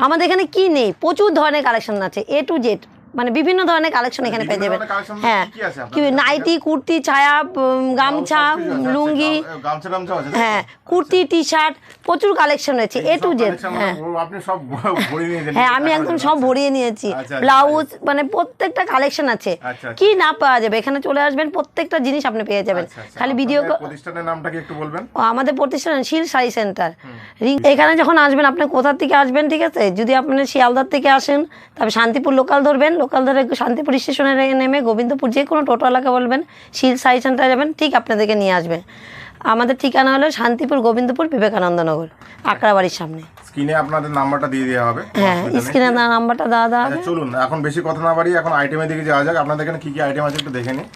আমাদের এখানে কি নেই, প্রচুর ধরনের কালেকশন আছে, এ টু জেড, মানে বিভিন্ন ধরনের কালেকশন এখানে পেয়ে যাবেন। হ্যাঁ, কি নাইটি, কুর্তি, ছায়া, গামছা, লুঙ্গি, হ্যাঁ কুর্তি, টি শার্ট, প্রচুর কালেকশন রয়েছে এ টু জেড। হ্যাঁ হ্যাঁ, আমি একদম সব ভরিয়ে নিয়েছি। ব্লাউজ, মানে প্রত্যেকটা কালেকশন আছে, কি না পাওয়া যাবে এখানে চলে আসবেন, প্রত্যেকটা জিনিস আপনি পেয়ে যাবেন। খালি ভিডিও। প্রতিষ্ঠানের নামটা কি একটু বলবেন? আমাদের প্রতিষ্ঠান শিল শাড়ি সেন্টার। এখানে যখন আসবেন, আপনি কোথা থেকে আসবেন, ঠিক আছে, যদি আপনি শিয়ালদার থেকে আসেন তবে শান্তিপুর লোকাল ধরবেন, লোকাল ধরে শান্তিপুর স্টেশনে নেমে গোবিন্দপুর যে কোনো টোটোওয়ালাকে বলবেন শিল শাড়ি সেন্টারে যাবেন, ঠিক আপনাদেরকে নিয়ে আসবে। আমাদের ঠিকানা হলো শান্তিপুর গোবিন্দপুর বিবেকানন্দ নগর, আকড়াবাড়ির সামনে। স্ক্রিনে আপনাদের নাম্বারটা দিয়ে দেওয়া হবে। হ্যাঁ, স্ক্রিনে নাম্বারটা দেওয়া হবে। চলুন এখন বেশি কথা না বাড়িয়ে এখন আইটেমের দিকে যাওয়া যাক। আপনাদের এখানে কি কি আইটেম আছে একটু দেখে নিই।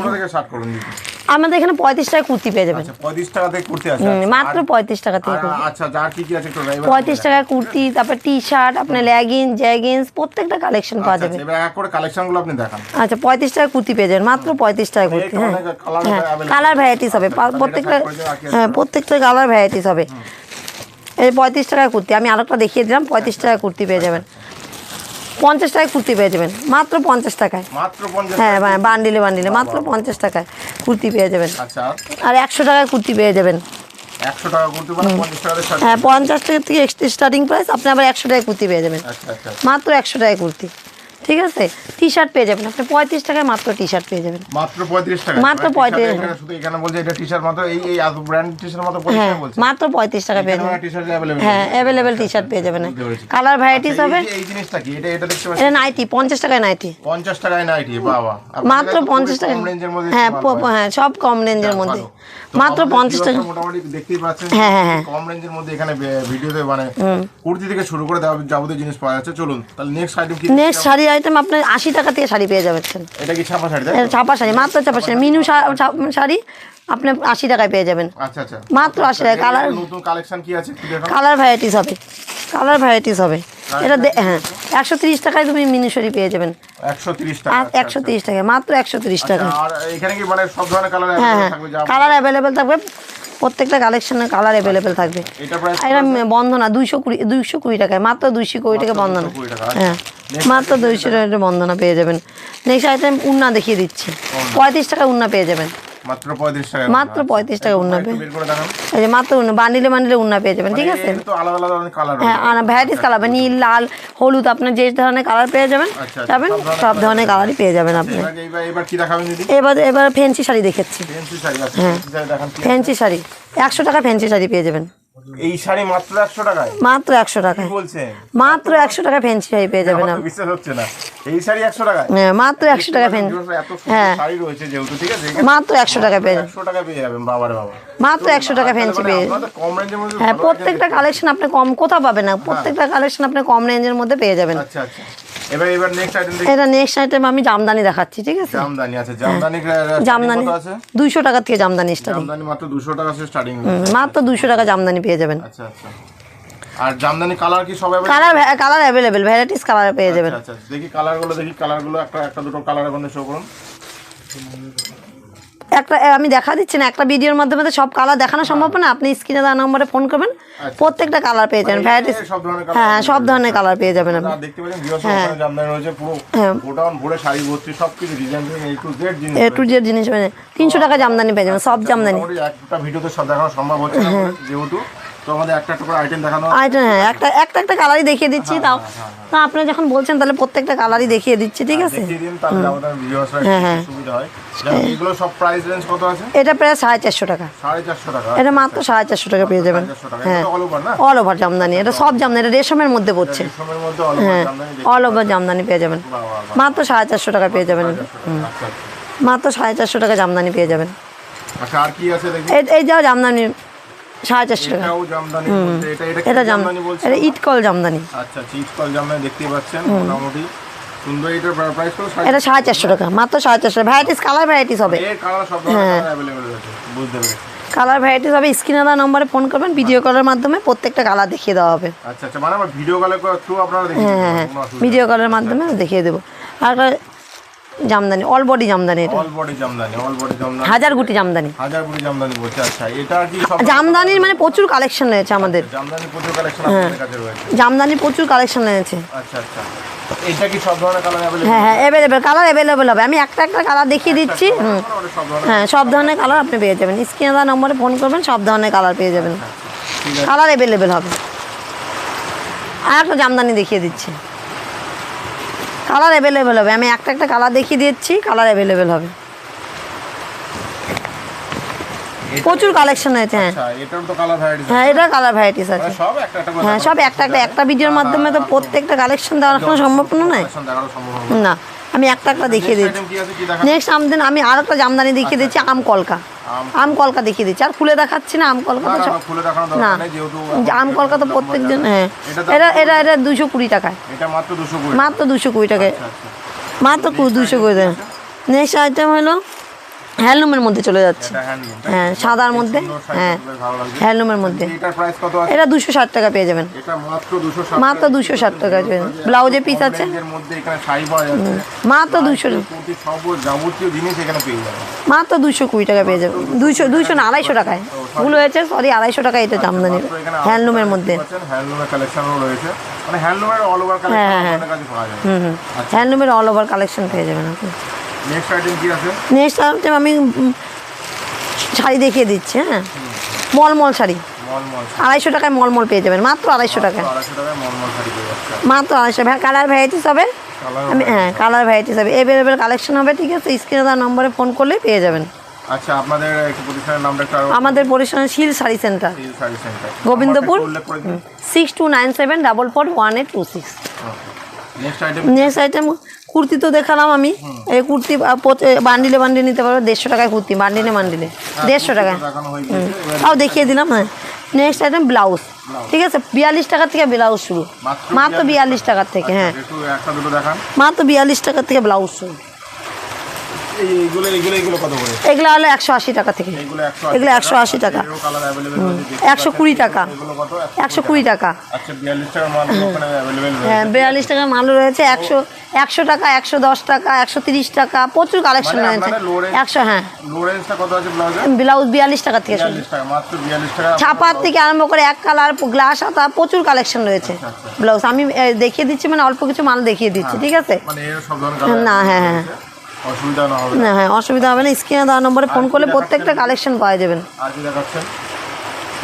কোথা থেকে স্টার্ট করুন? আমাদের এখানে 35 টাকা কুর্তি পেয়ে যাবেন। আচ্ছা, 35 টাকা থেকে কুর্তি আছে, মাত্র 35 টাকা থেকে। আচ্ছা, আর কি কি আছে একটু 35 টাকা কুর্তি, তারপর টি শার্ট, আপনার লেগিংস, জ্যাগিংস, প্রত্যেকটা কালেকশন পাওয়া যাবে। এবার এক করে কালেকশনগুলো আপনি দেখান। আচ্ছা, 35 টাকা কুর্তি পেয়ে যাবেন, মাত্র 35 টাকা কুর্তি। হ্যাঁ, কালার ভ্যারাইটিস হবে প্রত্যেকটা। হ্যাঁ, প্রত্যেকটা কালার ভ্যারাইটিস হবে। এই 35 টাকা কুর্তি আমি আরেকটা দেখিয়ে দিলাম। 35 টাকা কুর্তি পেয়ে যাবেন। 50 টাকায় কুর্তি পেয়ে যাবেন, মাত্র 50 টাকায়। হ্যাঁ, বান্ডিলে বান্ডিলে মাত্র 50 টাকায় কুর্তি পেয়ে যাবেন। আর 100 টাকায় কুর্তি পেয়ে যাবেন। 100 টাকা কুর্তি মানে 50 টাকা থেকে। হ্যাঁ, 50 টাকা থেকে স্টার্টিং প্রাইস। আপনি আবার 100 টাকায় কুর্তি পেয়ে যাবেন। মাত্র 100 টাকায় কুর্তি, ঠিক আছে। টি শার্ট পেয়ে যাবেন আপনি 35 টাকায়, মাত্র টি শার্ট পেয়ে যাবেন মাত্র 35 টাকা। মাত্র 35 টাকা। শুধু এখানে বলছে এটা টি শার্ট মাত্র এই ব্র্যান্ড টি শার্ট মাত্র 35 টাকা বলছে। মাত্র 35 টাকা পেয়ে যাবেন। T shirt available. হ্যাঁ, अवेलेबल টি শার্ট পেয়ে যাবেন। কালার ভ্যারাইটিস হবে। এই জিনিসটা কি? এটা দেখতে পাচ্ছেন, এটা নাইটি 50 টাকায় নাইটি। 50 টাকায় নাইটি, বাহ বাহ। মাত্র 50 টাকা কম রেঞ্জের মধ্যে। হ্যাঁ হ্যাঁ, সব কম রেঞ্জের মধ্যে, মাত্র 50 টাকা। মোটামুটি দেখতেই পাচ্ছেন হ্যাঁ কম রেঞ্জের মধ্যে এখানে ভিডিওতে মানে কুর্তি থেকে শুরু করে যাবতীয় জিনিস পাওয়া যাচ্ছে। চলুন তাহলে নেক্সট আইটেম কি? নেক্সট শাড়ি আইটেম আপনার 80 টাকা থেকে শাড়ি পেয়ে যাবেন। এটা কি ছাপা শাড়ি? এটা ছাপা শাড়ি, মাত্র ছাপা শাড়ি, মিনু শাড়ি আপনি 80 টাকায় পেয়ে যাবেন। আচ্ছা আচ্ছা, মাত্র 80 টাকা। কালার, নতুন কালেকশন কি আছে একটু দেখান। কালার ভ্যারাইটিস হবে, কালার ভ্যারাইটিস হবে। এটা হ্যাঁ, 130 টাকায় তুমি মিনু শাড়ি পেয়ে যাবেন। 130 টাকা। 130 টাকা, মাত্র 130 টাকা। আর এখানে কি মানে সব ধরনের কালার থাকবে? কালার অ্যাভেলেবেল থাকবে, প্রত্যেকটা কালেকশনের কালার অ্যাভেলেবেল থাকবে। এটা বন্ধনা 220 টাকায়, মাত্র 220 টাকা বন্ধনা। হ্যাঁ, মাত্র 200 টাকা বন্ধনা পেয়ে যাবেন। নেক্সট আইটেম উন্না দেখিয়ে দিচ্ছি। 35 টাকা উন্না পেয়ে যাবেন। মাত্র 35 টাকা। মাত্র 35 টাকা উন্না পেয়ে, এই যে মাত্র বান্ডিলে বান্ডিলে উন্না পেয়ে যাবেন, ঠিক আছে। আলাদা আলাদা কালার। হ্যাঁ, ভ্যারাইটিস কালার হবে, নীল, লাল, হলুদ, আপনার যে ধরনের কালার পেয়ে যাবেন সব ধরনের কালারই পেয়ে যাবেন আপনি। এবার কি দেখাবেন দিদি? এবার ফ্যান্সি শাড়ি দেখাচ্ছি। ফ্যান্সি শাড়ি আছে, দেখান। ফ্যান্সি শাড়ি 100 টাকা ফ্যান্সি শাড়ি পেয়ে যাবেন। এই শাড়ি মাত্র 100 টাকায়? মাত্র 100 টাকায়। কি বলছেন? মাত্র 100 টাকা ফ্যান্সি শাড়ি পেয়ে যাবেন আপনি। বিশ্বাস হচ্ছে না, এই শাড়ি 100 টাকায়? হ্যাঁ, মাত্র 100 টাকা ফ্যান্সি। এত সুন্দর শাড়ি রয়েছে যেহেতু, ঠিক আছে, মাত্র 100 টাকা পেয়ে যাবেন। 100 টাকা পেয়ে যাবেন, বাবারে বাবা। মাত্র 100 টাকা ফ্যান্সি পেয়ে যাবেন। কম রেঞ্জের মধ্যে। হ্যাঁ, প্রত্যেকটা কালেকশন আপনি কম কোথাও পাবেন না, প্রত্যেকটা কালেকশন আপনি কম রেঞ্জের মধ্যে পেয়ে যাবেন। আচ্ছা আচ্ছা, এবার নেক্সট আইটেম দেখি। এটা নেক্সট আইটেম আমি জামদানি দেখাচ্ছি, ঠিক আছে। জামদানি আছে, জামদানি কত আছে? 200 টাকা থেকে জামদানি স্টার্টিং। জামদানি মাত্র 200 টাকা থেকে স্টার্টিং। মাত্র 200 টাকা জামদানি পেয়ে যাবেন। আচ্ছা আচ্ছা, আর জামদানি কালার কি সব কালার অ্যাভেলেবেল, ভ্যারাইটিস কালার পেয়ে যাবেন। আচ্ছা, দেখি কালারগুলো একটা দুটো কালার এখন শো করুন। একটা আমি দেখা দিচ্ছি না, একটা ভিডিওর মাধ্যমে তো সব কালার দেখানো সম্ভব না। আপনি স্ক্রিনে দেওয়া নম্বরে ফোন করবেন, প্রত্যেকটা কালার পেয়ে যাবেন, ভ্যারাইটিস। হ্যাঁ, সব ধরনের কালার পেয়ে যাবেন আপনি। দেখতে পাচ্ছেন জামদানি রয়েছে পুরো গোডাউন ভরে, শাড়ি ভর্তি, সবকিছু ডিজাইন থেকে এ টু জেড জিনিস। 300 টাকা জামদানি পেয়ে যাবেন, সব জামদানি। একটা ভিডিওতে সব দেখানো সম্ভব হচ্ছে না যেহেতু, তো আমাদের একটা করে আইটেম দেখানো। আইটেম, হ্যাঁ, একটা কালারই দেখিয়ে দিচ্ছি। তাও আপনি যখন বলছেন তাহলে প্রত্যেকটা কালারই দেখিয়ে দিচ্ছি, ঠিক আছে। এগুলো সব প্রাইস রেঞ্জ কত আছে? এটা প্রায় 450 টাকা। 450 টাকা? এটা মাত্র 450 টাকা পেয়ে যাবেন। হ্যাঁ, অল ওভার জামদানি, এটা সব জামদানি, এটা রেশমের মধ্যে পড়ছে। হ্যাঁ, অল ওভার জামদানি পেয়ে যাবেন, মাত্র 450 টাকা পেয়ে যাবেন। মাত্র 450 টাকা জামদানি পেয়ে যাবেন। আচ্ছা, আর কি আছে দেখি? এই যাও জামদানি 450 টাকা। এটা জামদানি, এটা ইটকল জামদানি। আচ্ছা, ইটকল জামদানি দেখতেই পাচ্ছেন, মোটামুটি সুন্দর। এটার প্রাইস কত? এটা 450 টাকা, মাত্র 450। ভ্যারাইটিস কালার ভ্যারাইটিস হবে। এর কালার সব ধরনের अवेलेबल রয়েছে, বুঝতে পেরেছি। কালার ভ্যারাইটিস হবে, স্ক্রিনে দেওয়া নম্বরে ফোন করবেন, ভিডিও কলের মাধ্যমে প্রত্যেকটা কালার দেখিয়ে দেওয়া হবে। আচ্ছা আচ্ছা, মানে আমরা ভিডিও কলের থ্রু আপনারা দেখিয়ে দেবেন? হ্যাঁ, ভিডিও কলের মাধ্যমে দেখিয়ে দেবো। আর জামদানি অল বডি জামদানি, এটা all body Jamdani, all body Jamdani, হাজার গুটি জামদানি। হাজার গুটি জামদানি বলছে। আচ্ছা এটা কি সব জামদানির মানে প্রচুর কালেকশন রয়েছে আমাদের, জামদানি প্রচুর কালেকশন আপনাদের কাছে রয়েছে? জামদানির প্রচুর কালেকশন রয়েছে। আচ্ছা আচ্ছা, এটা কি সব ধরনের কালার अवेलेबल? হ্যাঁ হ্যাঁ অ্যাভেলেবেল, কালার অ্যাভেলেবেল হবে। আমি একটা একটা কালার দেখিয়ে দিচ্ছি। হ্যাঁ সব ধরনের কালার আপনি পেয়ে যাবেন, স্ক্রিনে দেওয়া নম্বরে ফোন করবেন, সব ধরনের কালার পেয়ে যাবেন, কালার অ্যাভেলেবেল হবে। আর একটা জামদানি দেখিয়ে দিচ্ছি, কালার অ্যাভেলেবেল হবে। আমি একটা একটা কালার দেখিয়ে দিচ্ছি, কালার অ্যাভেলেবেল হবে। প্রচুর কালেকশন হয়েছে। হ্যাঁ এটার তো কালার ভ্যারাইটিস, হ্যাঁ এটা কালার ভ্যারাইটিস আছে। সব একটা একটা করে হ্যাঁ সব একটা একটা, একটা ভিডিওর মাধ্যমে তো প্রত্যেকটা কালেকশন দেখানো সম্ভব নয় দেখানো সম্ভব না। আমি একটা একটা দেখিয়ে দিচ্ছি। কি আছে কি দেখা? নেক্সট আমি আর একটা জামদানি দেখিয়ে দিচ্ছি, আম কলকা। আম কলকা দেখিয়ে দিচ্ছি, আর খুলে দেখাচ্ছি না। আম কলকা তো খুলে দেখানো না, দরকার নেই যেহেতু আম কলকা তো প্রত্যেকজন। হ্যাঁ এটা এটা এটা 220 টাকায়, এটা মাত্র 220, মাত্র 220 টাকায়, মাত্র 220 টাকা। নেক্সট আইটেম হলো হ্যান্ডলুমের মধ্যে চলে যাচ্ছে। এটা হ্যান্ডলুম, হ্যাঁ সাদার মধ্যে, হ্যাঁ ভালো লাগছে। হ্যান্ডলুমের মধ্যে। এটার প্রাইস কত আছে? এটা 260 টাকা পেয়ে যাবেন, এটা মাত্র 260, মাত্র 260 টাকা পেয়ে যাবেন। ব্লাউজে পিস আছে, এর মধ্যে এখানে শাড়ি পাওয়া যাচ্ছে, মাত্র 200, কুর্তি সব যাবতীয় জিনিস এখানে পেয়ে যাবেন, মাত্র 220 টাকা পেয়ে যাবেন। 200 না 250 টাকায়, ভুল হয়েছে, সরি 250 টাকা এটা জামদানি হ্যান্ডলুমের মধ্যে। হ্যান্ডলুমের কালেকশনও রয়েছে, মানে হ্যান্ডলুমের অল ওভার কালেকশন আপনাদের কাছে পাওয়া যায়। হ্যান্ডলুমের অল ওভার কালেকশন পেয়ে যাবেন আপনি। নেক্সট আইটেম কি আছে? নেক্সট আইটেম আমি শাড়ি দেখিয়ে দিচ্ছি। হ্যাঁ মলমল শাড়ি, মলমল 250 টাকায় মলমল পেয়ে যাবেন, মাত্র 250 টাকায়, 250 টাকায় মলমল শাড়ি পেয়ে যাচ্ছে, মাত্র 250। কালার ভ্যারাইটিস হবে, আমি হ্যাঁ কালার ভ্যারাইটিস হবে, অ্যাভেলেবেল কালেকশন হবে। ঠিক আছে, স্ক্রিনে দেওয়া নম্বরে ফোন করলেই পেয়ে যাবেন। আচ্ছা আপনাদের একটু প্রতিষ্ঠানের নামটা একটু আমাদের পরিশ্রম শিল sari centre, sari centre, Gobindapur 6297441826। Next item, next item kurti তো দেখালাম আমি। এই কুর্তি বান্ডিলে বান্ডিলে নিতে পারবে, 150 টাকায় কুর্তি, বান্ডিলে 150 টাকায়, দেখানো হয়ে গেছে, তাও দেখিয়ে দিলাম। হ্যাঁ নেক্সট আইটেম ব্লাউজ। ঠিক আছে, 42 টাকা থেকে ব্লাউজ শুরু, মাত্র 42 টাকার থেকে। হ্যাঁ একটু একটা দুটো দেখান, মাত্র 42 টাকা থেকে ব্লাউজ শুরু। এইগুলো এইগুলো এইগুলো কত করে? এগুলো হলো 180 টাকা থেকে, এগুলো এগুলো 180 টাকা, কালার अवेलेबल রয়েছে, 120 টাকা, এগুলো কত? 120 টাকা। আচ্ছা 42 টাকার মাল ওখানে अवेलेबल রয়েছে। হ্যাঁ 42 টাকার মালও রয়েছে, 100 টাকা, 110 টাকা, 130 টাকা, প্রচুর কালেকশন রয়েছে। 100, হ্যাঁ লো রেঞ্জটা কত আছে ব্লাউজে? ব্লাউজ 42 টাকা থেকে শুরু, 42 টাকা, মাত্র 42 টাকা। ছাপার থেকে আরম্ভ করে এক কালার গ্লাস হাতা, প্রচুর কালেকশন রয়েছে ব্লাউজ। আমি দেখিয়ে দিচ্ছি, মানে অল্প কিছু মাল দেখিয়ে দিচ্ছি। ঠিক আছে, মানে এর সব ধরনের কালার না হ্যাঁ হ্যাঁ অসুবিধা না হবে না, হ্যাঁ অসুবিধা হবে না। স্ক্রিনে দেওয়া নম্বরে ফোন করলে প্রত্যেকটা কালেকশন পাওয়া যাবেন। আর কি দেখাচ্ছেন?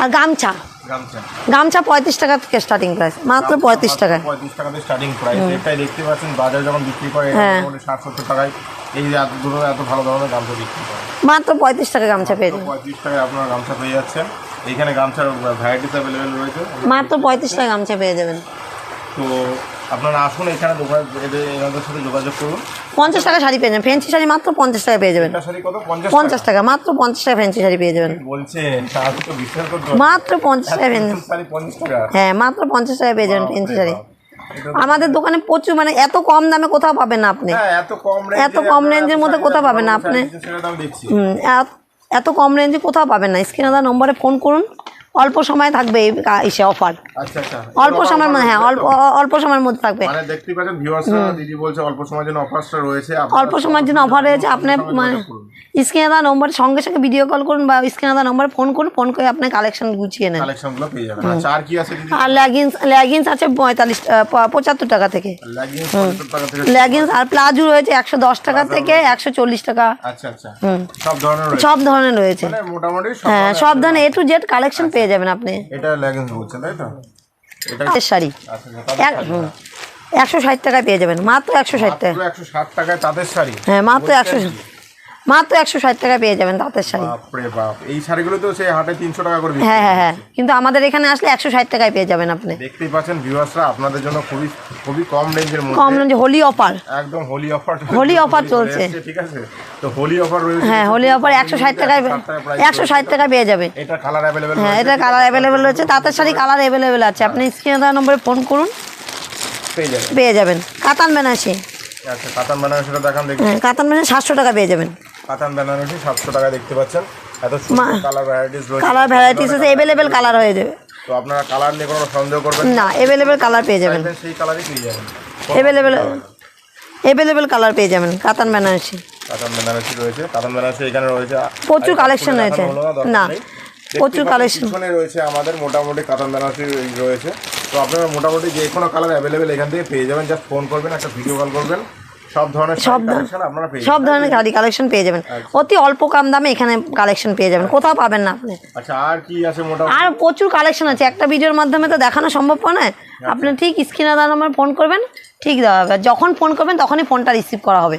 আর গামছা, গামছা, গামছা 35 টাকা থেকে স্টার্টিং প্রাইস, মাত্র 35 টাকায়। 35 টাকা থেকে স্টার্টিং প্রাইস। এটাই দেখতে পাচ্ছেন বাজারে যখন বিক্রি করে মোটামুটি 60-70 টাকায়, এই যে এত দূরে এত ভালো ধরনের গামছা বিক্রি করে, মাত্র 35 টাকা গামছা পেয়ে যাবেন, 35 টাকায় আপনারা গামছা পেয়ে যাচ্ছেন। এইখানে গামছার ভ্যারাইটিস अवेलेबल রয়েছে, মাত্র 35 টাকা গামছা পেয়ে যাবেন। তো আপনারা আসুন এখানে দোকান, এনাদের সাথে যোগাযোগ করুন। 50 টাকা শাড়ি পেয়ে যাবেন, ফ্যান্সি শাড়ি মাত্র 50 টাকা পেয়ে যাবেন। এটা শাড়ি কত? 50 টাকা, মাত্র 50 টাকা ফ্যান্সি শাড়ি পেয়ে যাবেন, বলছেন শাড়ি তো বিশাল করতে মাত্র 50 টাকা ফ্যান্সি শাড়ি 50 টাকা। হ্যাঁ মাত্র 50 টাকা পেয়ে যাবেন ফ্যান্সি শাড়ি। আমাদের দোকানে প্রচুর, মানে এত কম দামে কোথাও পাবেন না আপনি, হ্যাঁ এত কম রেঞ্জের মধ্যে কোথাও পাবেন না আপনি, সেটাও দেখছি। এত কম রেঞ্জে কোথাও পাবেন না। স্ক্রিনে দেওয়া নম্বরে ফোন করুন, অল্প সময় থাকবে এসে অফার, আচ্ছা আচ্ছা, অল্প সময়ের মধ্যে, হ্যাঁ অল্প সময়ের মধ্যে থাকবে। মানে দেখতেই পাচ্ছেন ভিউয়ার্সরা, দিদি বলছে অল্প সময়ের জন্য অফারটা রয়েছে, অল্প সময়ের জন্য অফার রয়েছে। আপনি মানে স্ক্রিনে দেওয়া নম্বর সঙ্গে সঙ্গে ভিডিও কল করুন বা স্ক্রিনে দেওয়া নম্বরে ফোন করুন, ফোন করে আপনি কালেকশন গুছিয়ে নেন, কালেকশনগুলো পেয়ে যাবেন। আচ্ছা আর কি আছে দিদি? আর লেগিংস আছে 75 টাকা থেকে, লেগিংস 75 টাকা থেকে, লেগিংস আর প্লাজো রয়েছে 110 টাকা থেকে 140 টাকা। আচ্ছা আচ্ছা, সব ধরনের রয়েছে, সব ধরনের রয়েছে, মানে মোটামুটি হ্যাঁ সব ধরনের A to Z কালেকশন পেয়ে যাবেন আপনি। এটা লেগিংস বলছেন তাই তো? এটা শাড়ি আচ্ছা 160 টাকায় পেয়ে যাবেন, মাত্র 160 টাকা। 160 টাকায় তাঁতের শাড়ি, হ্যাঁ মাত্র 160 টাকায় পেয়ে যাবেন তাঁতের শাড়ি। বাপরে বাপ, এই শাড়িগুলো তো সেই হাটে 300 টাকা করে বিক্রি। হ্যাঁ হ্যাঁ হ্যাঁ, কিন্তু আমাদের এখানে আসলে 160 টাকায় পেয়ে যাবেন আপনি। দেখতেই পাচ্ছেন ভিউয়ার্সরা, আপনাদের জন্য খুবই খুবই কম রেঞ্জের মধ্যে, কম রেঞ্জে হোলি অফার, একদম হোলি অফার, হোলি অফার চলছে। ঠিক আছে, তো হোলি অফার রয়েছে। হ্যাঁ হোলি অফার 160 টাকায়, 160 টাকায় পেয়ে যাবে। এটা কালার अवेलेबल, হ্যাঁ এটা কালার অ্যাভেলেবেল রয়েছে, তাঁতের শাড়ি কালার অ্যাভেলেবেল আছে। আপনি স্ক্রিনে দেওয়া নম্বরে ফোন করুন, পেয়ে যাবেন। কাতান বেনারসি, আচ্ছা কাতান বেনারসিটা দেখান দেখি। হ্যাঁ কাতান বেনারসি 700 টাকা পেয়ে যাবেন, কাতান বেনারসি 700 টাকা দেখতে পাচ্ছেন। এত সুন্দর কালার ভ্যারাইটিস রয়েছে, কালার ভ্যারাইটিস আছে, অ্যাভেলেবেল কালার হয়ে যাবে। তো আপনারা কালার নিয়ে কোনো সন্দেহ করবেন না, অ্যাভেলেবেল কালার পেয়ে যাবেন, সেই কালারই পেয়ে যাবেন, অ্যাভেলেবেল অ্যাভেলেবেল কালার পেয়ে যাবেন কাতান বেনারসি। কাতান বেনারসি রয়েছে, কাতান বেনারসি এখানে রয়েছে প্রচুর কালেকশন রয়েছে। না প্রচুর কালেকশন পিছনে রয়েছে আমাদের মোটামুটি কাতান বেনারসি রয়েছে। তো আপনারা মোটামুটি যে কোনো কালার অ্যাভেলেবেল এখান থেকে পেয়ে যাবেন, জাস্ট ফোন করবেন, একটা ভিডিও কল করবেন, সব ধরনের কালেকশন আপনারা পেয়ে সব ধরনের শাড়ি কালেকশন পেয়ে যাবেন অতি অল্প কম দামে এখানে কালেকশন পেয়ে যাবেন, কোথাও পাবেন না আপনি। আচ্ছা আর কি আছে মোটামুটি? আর প্রচুর কালেকশন আছে, একটা ভিডিওর মাধ্যমে তো দেখানো সম্ভব নয়। আপনি ঠিক স্ক্রিনে দেওয়া নাম্বার ফোন করবেন, ঠিক দেওয়া হবে, যখন ফোন করবেন তখনই ফোনটা রিসিভ করা হবে।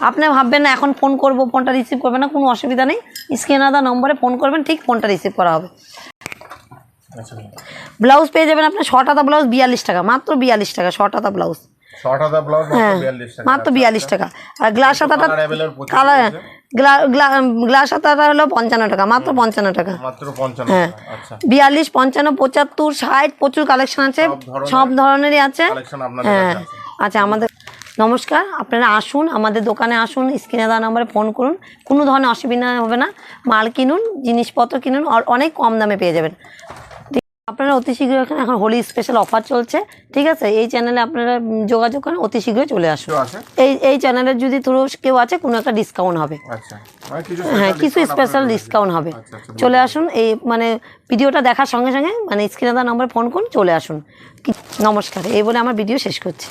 আপনি ভাববেন না এখন ফোন করব ফোনটা রিসিভ করবে না, কোনো অসুবিধা নেই, স্ক্রিনে দেওয়া নম্বরে ফোন করবেন, ঠিক ফোনটা রিসিভ করা হবে। ব্লাউজ পেয়ে যাবেন আপনার শর্ট হাতা ব্লাউজ 42 টাকা, মাত্র 42 টাকা শর্ট হাতা ব্লাউজ। শর্ট হাতা ব্লাউজ মাত্র 42 টাকা। আর গ্লাস হাতাটা কালার গ্লাস হাতাটা হলো 55 টাকা, মাত্র 55 টাকা। হ্যাঁ 42, 55, 75, 60 প্রচুর কালেকশন আছে, সব ধরনেরই আছে। হ্যাঁ আচ্ছা আমাদের নমস্কার, আপনারা আসুন আমাদের দোকানে আসুন, স্ক্রিনে দেওয়া নাম্বারে ফোন করুন, কোনো ধরনের অসুবিধা হবে না, মাল কিনুন, জিনিসপত্র কিনুন, আর অনেক কম দামে পেয়ে যাবেন। আপনারা অতি শীঘ্র এখানে এখন হোলি স্পেশাল অফার চলছে, ঠিক আছে? এই চ্যানেলে আপনারা যোগাযোগ করেন, অতি শীঘ্রই চলে আসুন। এই চ্যানেলের যদি থ্রু কেউ আছে কোনো একটা ডিসকাউন্ট হবে। হ্যাঁ কিছু স্পেশাল ডিসকাউন্ট হবে। চলে আসুন, এই মানে ভিডিওটা দেখার সঙ্গে সঙ্গে মানে স্ক্রিনে দেওয়া নাম্বারে ফোন করুন, চলে আসুন। নমস্কার, এই বলে আমার ভিডিও শেষ করছি।